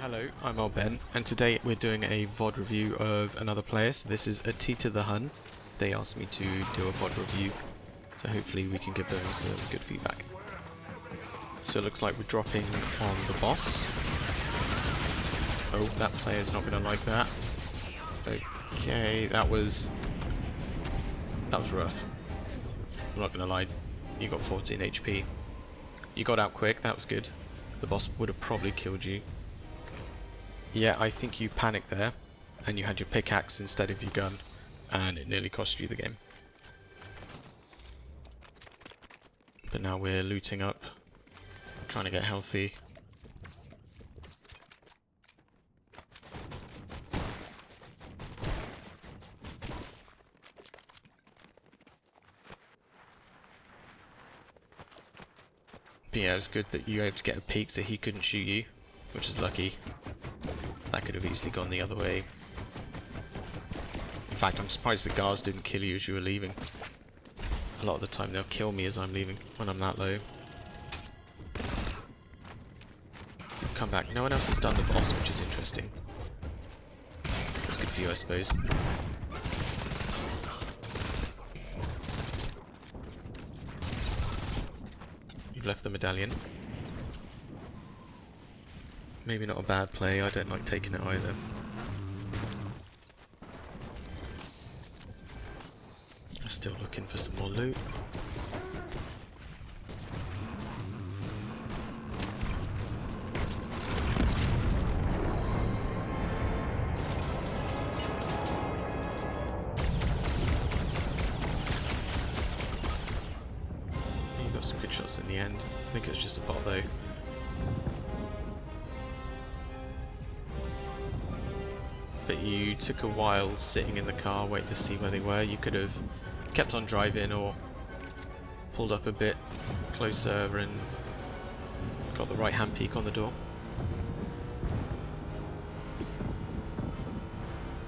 Hello, I'm Ben, and today we're doing a VOD review of another player. So this is Attita The Hun. They asked me to do a VOD review, so hopefully we can give them some good feedback. So it looks like we're dropping on the boss. Oh, that player's not going to like that. Okay, that was rough. I'm not going to lie, you got 14 HP. You got out quick, that was good. The boss would have probably killed you. Yeah, I think you panicked there, and you had your pickaxe instead of your gun, and it nearly cost you the game. But now we're looting up, trying to get healthy. But yeah, it's good that you were able to get a peek so he couldn't shoot you, which is lucky. That could have easily gone the other way. In fact, I'm surprised the guards didn't kill you as you were leaving. A lot of the time they'll kill me as I'm leaving, when I'm that low. So come back. No one else has done the boss, which is interesting. That's good for you, I suppose. You've left the medallion. Maybe not a bad play, I don't like taking it either. Still looking for some more loot. You got some good shots in the end. I think it was just a bot though. But you took a while sitting in the car waiting to see where they were. You could have kept on driving or pulled up a bit closer and got the right hand peek on the door.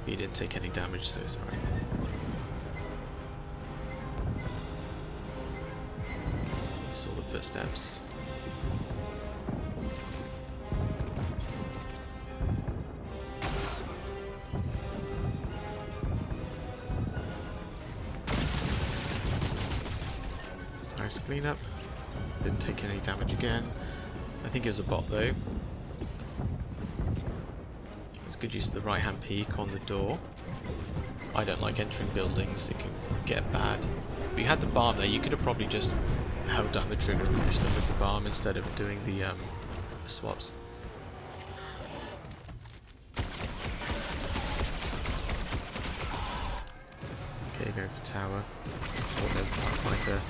But you didn't take any damage, so it's alright. You saw the footsteps. Nice cleanup. Didn't take any damage again. I think it was a bot though. It's good use of the right hand peek on the door. I don't like entering buildings, it can get bad. But you had the bomb there, you could have probably just held down the trigger and pushed them with the bomb instead of doing the swaps. Okay, going for tower. Oh, there's a TIE fighter.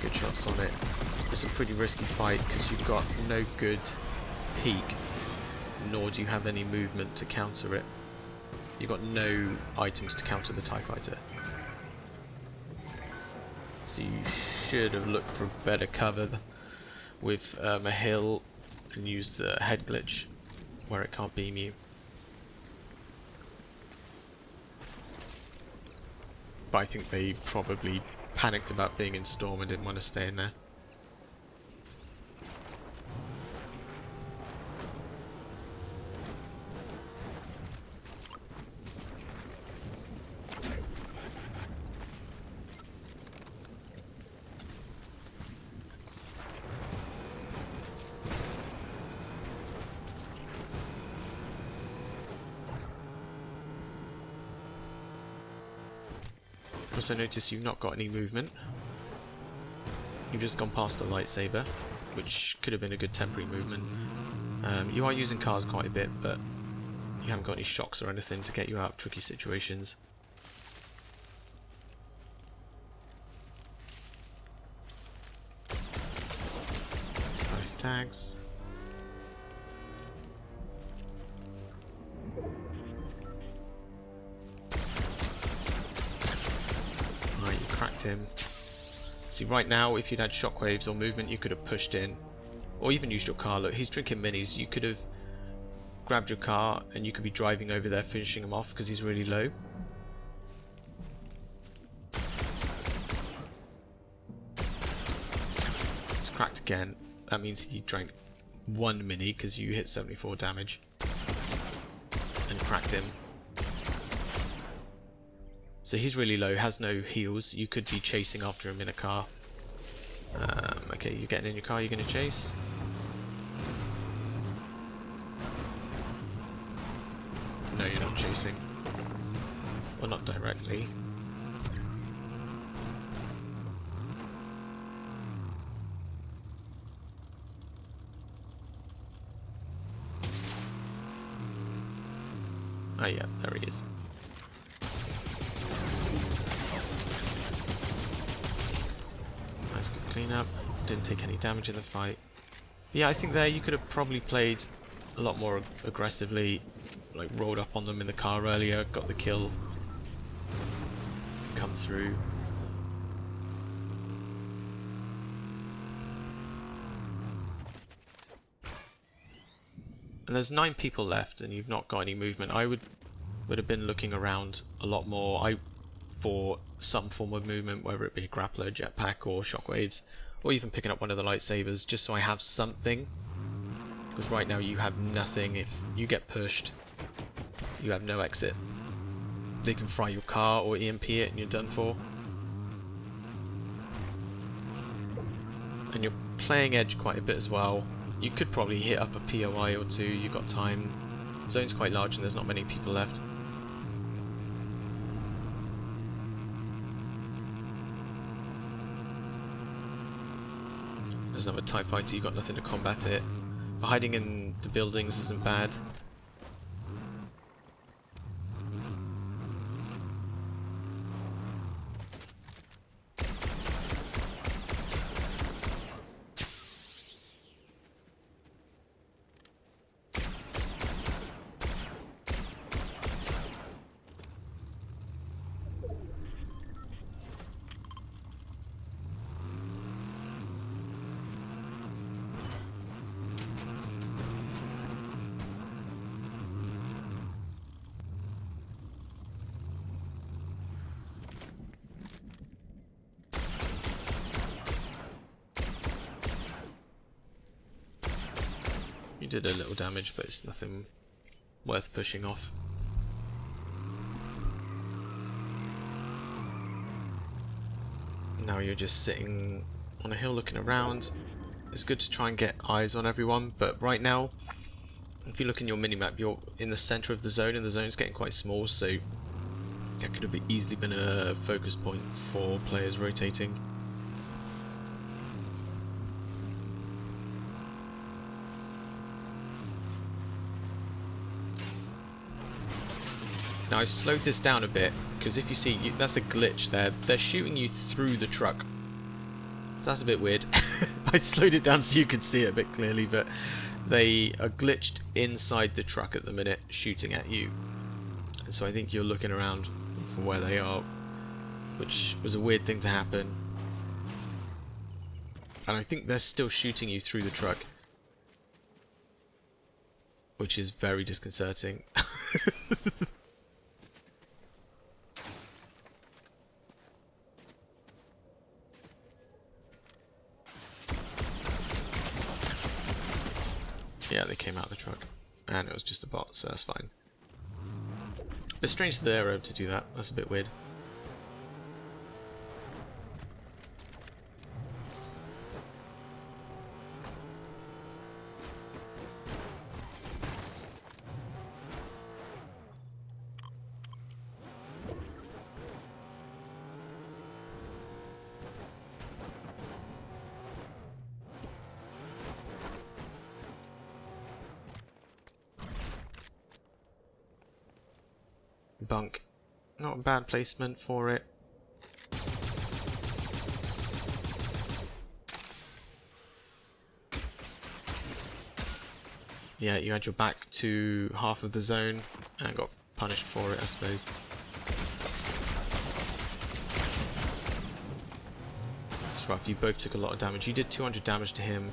Good shots on it. It's a pretty risky fight because you've got no good peek, nor do you have any movement to counter it. You've got no items to counter the TIE fighter. So you should have looked for better cover with a hill and used the head glitch where it can't beam you. But I think they probably panicked about being in storm and didn't want to stay in there. Also notice you've not got any movement. You've just gone past a lightsaber, which could have been a good temporary movement. You are using cars quite a bit, but you haven't got any shocks or anything to get you out of tricky situations. Nice tags. Right, you cracked him. See, right now, if you'd had shockwaves or movement, you could have pushed in, or even used your car. Look, he's drinking minis. You could have grabbed your car and you could be driving over there finishing him off because he's really low. It's cracked again. That means he drank 1 mini because you hit 74 damage and cracked him. So he's really low, has no heals. You could be chasing after him in a car. Okay, you're getting in your car, you're going to chase. No, you're not chasing. Well, not directly. Oh yeah, there he is. Nice good cleanup. Didn't take any damage in the fight. But yeah, I think there you could have probably played a lot more aggressively, like rolled up on them in the car earlier, got the kill, come through. And there's 9 people left and you've not got any movement. I would have been looking around a lot more for some form of movement, whether it be a grappler, jetpack or shockwaves, or even picking up one of the lightsabers, just so I have something. Because right now you have nothing. If you get pushed, you have no exit. They can fry your car or EMP it and you're done for. And you're playing edge quite a bit as well. You could probably hit up a POI or two, you've got time. The zone's quite large and there's not many people left. There's another TIE fighter, you've got nothing to combat it. But hiding in the buildings isn't bad. You did a little damage, but it's nothing worth pushing off. Now you're just sitting on a hill looking around. It's good to try and get eyes on everyone, but right now, if you look in your minimap, you're in the center of the zone, and the zone's getting quite small, so that could have easily been a focus point for players rotating. Now I've slowed this down a bit, because if you see, that's a glitch there. They're shooting you through the truck. So that's a bit weird. I slowed it down so you could see it a bit clearly, but they are glitched inside the truck at the minute, shooting at you. And so I think you're looking around for where they are, which was a weird thing to happen. And I think they're still shooting you through the truck, which is very disconcerting. Yeah, they came out of the truck, and it was just a bot, so that's fine. But strange that they're able to do that, that's a bit weird. Bunk. Not a bad placement for it. Yeah, you had your back to half of the zone and got punished for it, I suppose. That's rough, you both took a lot of damage. You did 200 damage to him,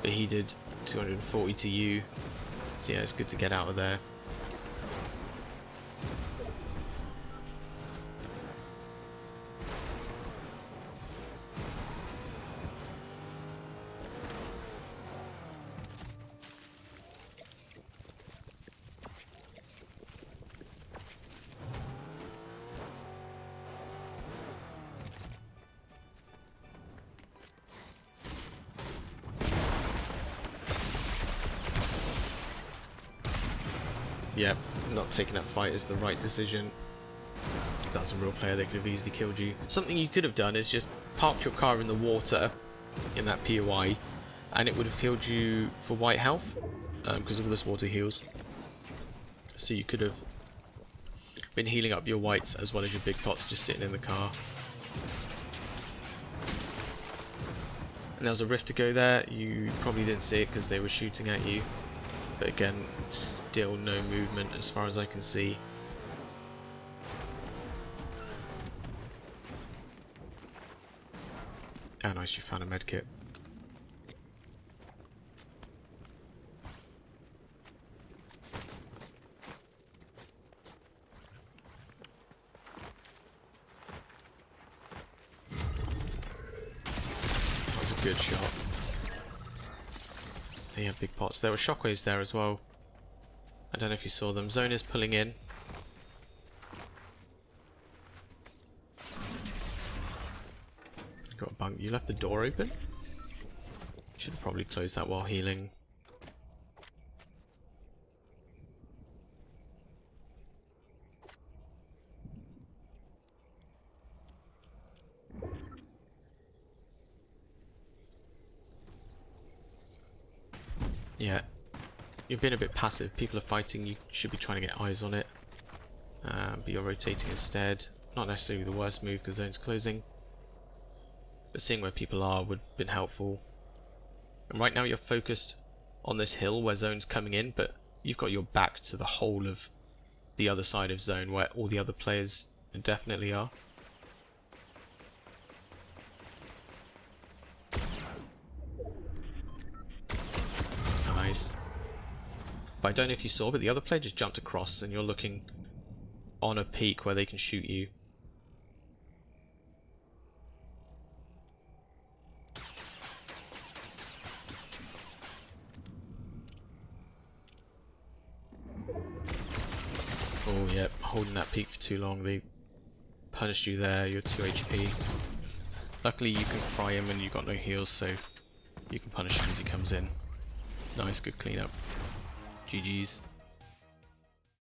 but he did 240 to you. So yeah, it's good to get out of there. Yep, not taking that fight is the right decision. If that's a real player, they could have easily killed you. Something you could have done is just parked your car in the water in that POI, and it would have healed you for white health, because all this water heals. So you could have been healing up your whites as well as your big pots just sitting in the car. And there was a rift to go there. You probably didn't see it because they were shooting at you. But again, still no movement as far as I can see. Oh nice, you found a medkit. That was a good shot. They have big pots. There were shockwaves there as well. I don't know if you saw them. Zone is pulling in. Got a bunk. You left the door open? Should have probably closed that while healing. Yeah, you've been a bit passive. People are fighting, you should be trying to get eyes on it. But you're rotating instead. Not necessarily the worst move because zone's closing. But seeing where people are would have been helpful. And right now you're focused on this hill where zone's coming in, but you've got your back to the whole of the other side of zone where all the other players definitely are. Nice. But I don't know if you saw, but the other player just jumped across and you're looking on a peak where they can shoot you. Oh yep, holding that peak for too long, they punished you there, you're 2 HP. Luckily you can fry him and you've got no heals, so you can punish him as he comes in. Nice, good cleanup. GG's.